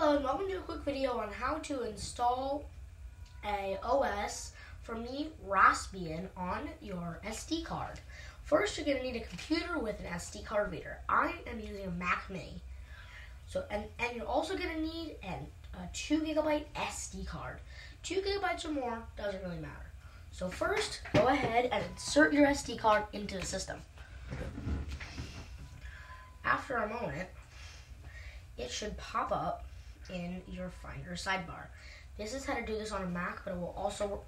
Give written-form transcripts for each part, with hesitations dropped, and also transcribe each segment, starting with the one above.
Hello and welcome to a quick video on how to install a OS from the Raspbian on your SD card. First, you're going to need a computer with an SD card reader. I am using a Mac Mini. And you're also going to need a 2 GB SD card. 2 GB or more doesn't really matter. So first, go ahead and insert your SD card into the system. After a moment, it should pop up in your Finder sidebar. This is how to do this on a Mac, but it will also,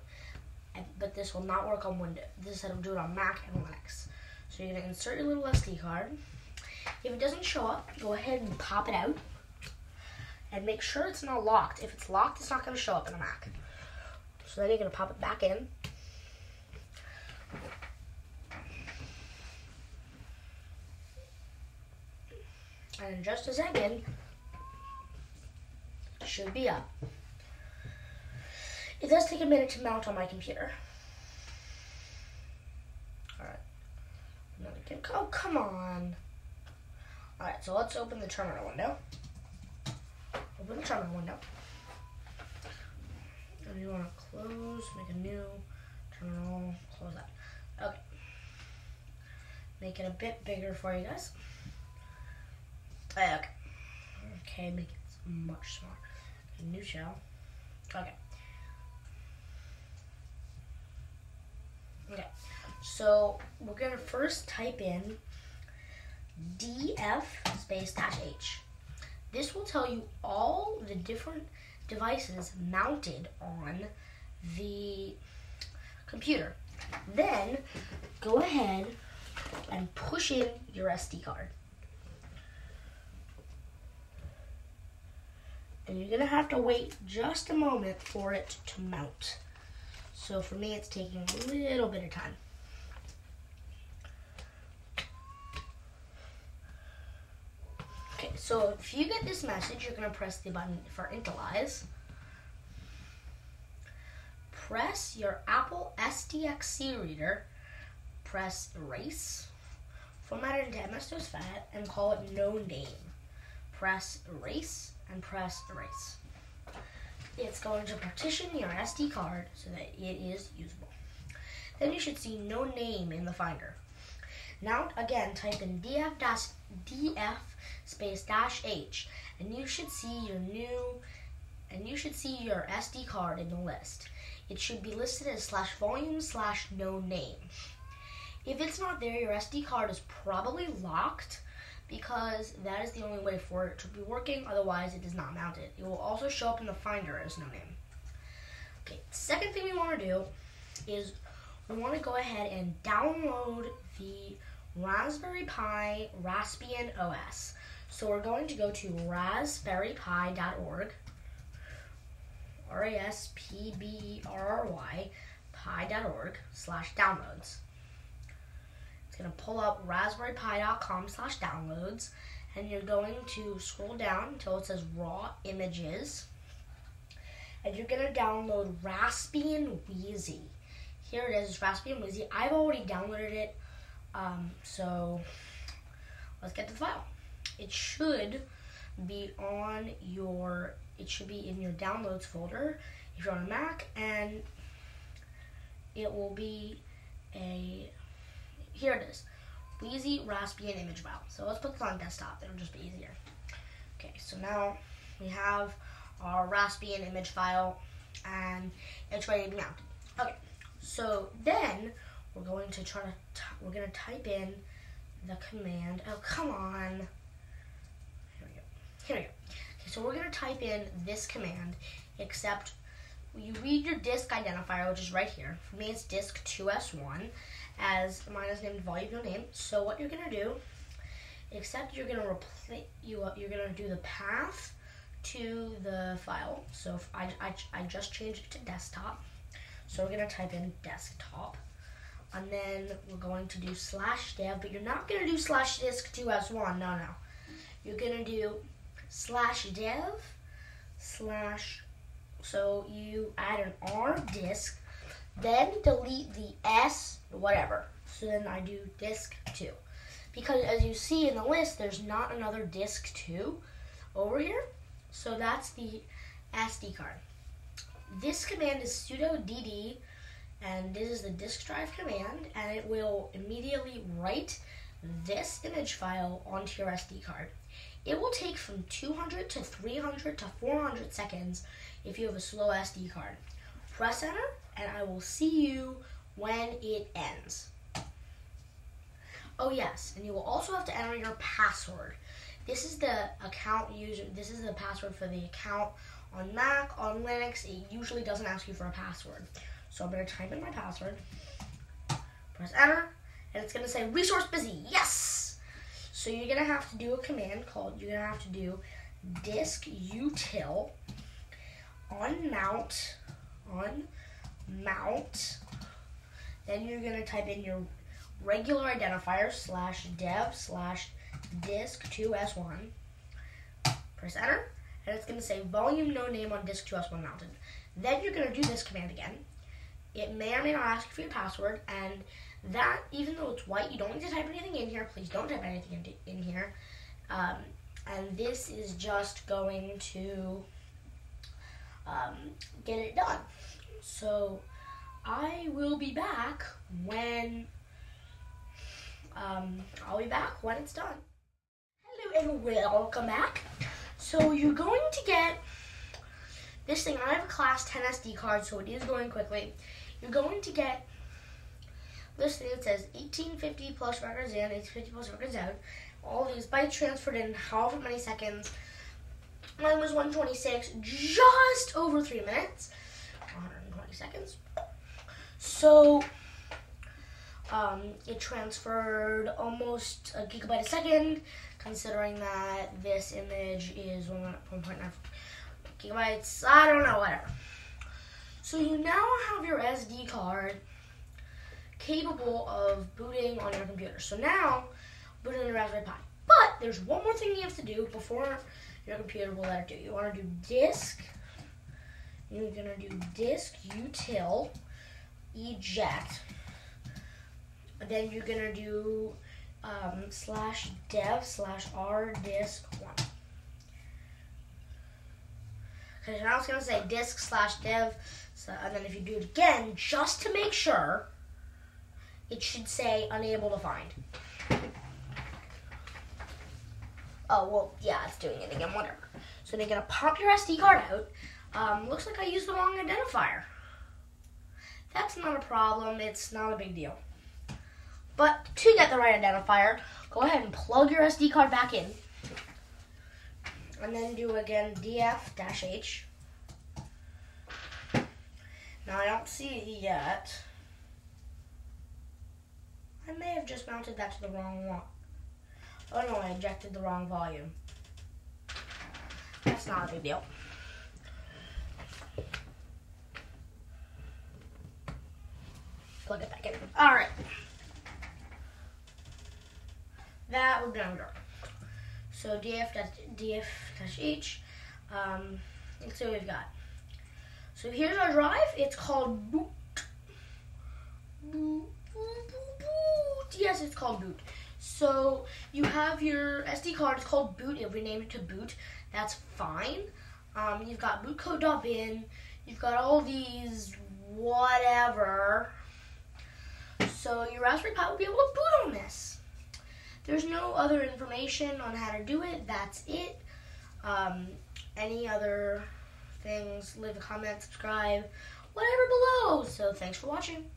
but this will not work on Windows. This is how to do it on Mac and Linux. So you're gonna insert your little SD card. If it doesn't show up, go ahead and pop it out, and make sure it's not locked. If it's locked, it's not gonna show up in a Mac. So then you're gonna pop it back in. And in just a second, it should be up. It does take a minute to mount on my computer. Alright. Oh, come on. Alright, so let's open the terminal window. Open the terminal window. And you want to close, make a new terminal, close that. Okay. Make it a bit bigger for you guys. Okay, make it much smaller. New shell. Okay. So we're gonna first type in df --h. This will tell you all the different devices mounted on the computer. Then go ahead and push in your SD card. And you're gonna have to wait just a moment for it to mount. So for me, it's taking a little bit of time. Okay, so if you get this message, you're gonna press the button for Initialize. Press your Apple SDXC reader, press Erase, format it into MS-DOS FAT, and call it No Name. Press Erase, and press Erase. It's going to partition your SD card so that it is usable. Then you should see No Name in the Finder. Now again, type in df --h, and you should see your SD card in the list. It should be listed as /volume/no name. If it's not there, your SD card is probably locked, because that is the only way for it to be working. Otherwise, it is not mounted. It will also show up in the Finder as No Name. Okay, second thing we want to do is we want to go ahead and download the Raspberry Pi Raspbian OS. So we're going to go to raspberrypi.org, raspberry pi.org/downloads. Going to pull up raspberrypi.com/downloads, and you're going to scroll down until it says raw images, and you're going to download Raspbian Wheezy. Here it is, Raspbian Wheezy. I've already downloaded it, so let's get to the file. It should be in your downloads folder if you're on a Mac, and it will be here it is, Wheezy Raspbian image file. So let's put this on desktop, it'll just be easier. Okay, so now we have our Raspbian image file, and it's ready to be mounted. Okay, so then we're going to type in the command. Oh, come on. Here we go. Okay, so we're going to type in this command, except you read your disk identifier, which is right here. For me, it's disk 2S1. As mine is named volume no name. So what you're gonna do, except you're gonna do the path to the file. So if I just changed it to desktop. So we're gonna type in desktop, and then we're going to do /dev, but you're not gonna do /disk2s1. No. You're gonna do /dev/ so you add an R disk, then delete the S whatever. So then I do disk 2. Because as you see in the list, there's not another disk 2 over here. So that's the SD card. This command is sudo dd, and this is the disk drive command, and it will immediately write this image file onto your SD card. It will take from 200 to 300 to 400 seconds if you have a slow SD card. Press enter, and I will see you when it ends. Oh yes, and you will also have to enter your password. This is the account user. This is the password for the account on Mac. On Linux, it usually doesn't ask you for a password. So I'm going to type in my password, press enter, and it's going to say resource busy. Yes! So you're going to have to do a command called, you're going to have to do disk util on mount. Then you're going to type in your regular identifier /dev/disk2s1. Press enter, and it's going to say volume no name on disk2s1 mounted. Then you're going to do this command again. It may or may not ask you for your password, and that, even though it's white, you don't need to type anything in here. Please don't type anything in here. And this is just going to get it done. So I will be back when it's done. Hello and welcome back. So you're going to get this thing. I have a class 10 SD card, so it is going quickly. You're going to get this thing that says 1850 plus records in, 1850 plus records out. All these bytes transferred in however many seconds. Mine was 126, just over 3 minutes, 120 seconds. So it transferred almost a gigabyte a second, considering that this image is 1.9 gigabytes. I don't know, whatever. So you now have your SD card capable of booting on your computer. So now, boot on your Raspberry Pi. But there's one more thing you have to do before your computer will let it do. You want to do disk. You're going to do disk util eject. And then you're going to do /dev/rdisk1. Because now it's going to say disk/dev. So, and then if you do it again, just to make sure, it should say unable to find. Oh, well, yeah, it's doing it again, whatever. So they're going to pop your SD card out. Looks like I used the wrong identifier. That's not a problem. It's not a big deal. But to get the right identifier, go ahead and plug your SD card back in. And then do again df-h. Now I don't see it yet. I may have just mounted that to the wrong one. Oh no, I ejected the wrong volume. That's not a big deal. Plug it back in. Alright. That would be under. So df-h. Let's see what we've got. So here's our drive. It's called boot. Boot. Yes, it's called boot. So you have your SD card. It's called boot. If we named it to boot, that's fine. You've got bootcode.bin. You've got all these whatever. So your Raspberry Pi will be able to boot on this. There's no other information on how to do it. That's it. Any other things, leave a comment, subscribe, whatever below. So thanks for watching.